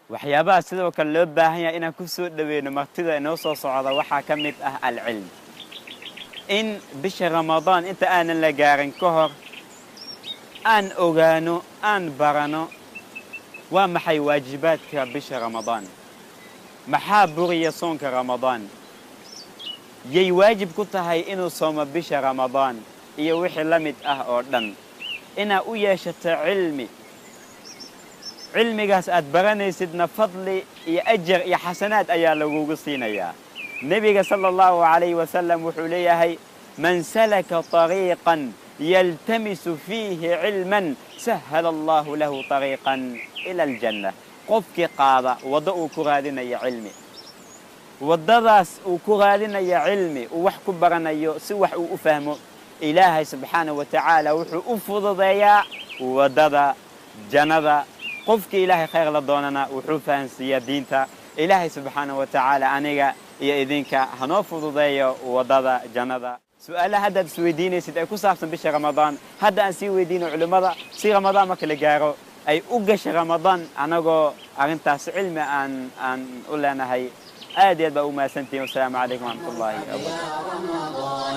waxyaabaha sidoo kale loo baahan yahay inaan ku soo dhaweeyno martida inoo soo socda waxaa ka mid ah alcilm in bisha ramadaan inta aanan la gaarin ka hor aan ogaano aan barano waa maxay waajibaadka bisha ramadaan maxaa buriya soonka ramadaan yay waajib ku tahay inuu soomo bisha ramadaan iyo wixii la mid ah oo dhan inaa u yeeshato cilmigaas aad baranaysidna fadli iyo ajar iyo xasanaad ayaa lagugu siinayaa nebiga sallallahu alayhi wasallam wuxuu leeyahay man salaka tariiqan yaltamisu fiihi cilman sahhala allahu lahu tariiqan ila aljanna qofkii qaada waddo uu ku raadinayo cilmi waddadaas uu ku raadinayo cilmi uu wax ku baranayo si wax uu u fahmo ilaahay subxaanahu wa tacaala wuxuu u fududeeyaa waddada jannada qofkii ilaahay khayr la doonana wuxuu fahansiiyaa diinta ilaahay subxaanahu wa tacaala aniga iyo idinka hanoo fududeeyo waddada jannada su'aalaha haddaad isweydiinaysid ay ku saabsan bisha ramadaan hadda aan sii weydiino culimmada si ramadaan marka la gaaro ay u gashay ramadaan anagoo arrintaas cilmi aan u leenahay aad iyo aad baa u mahadsantihiin wasalaamu calaykum waraxmatullaahi wabarakaatu.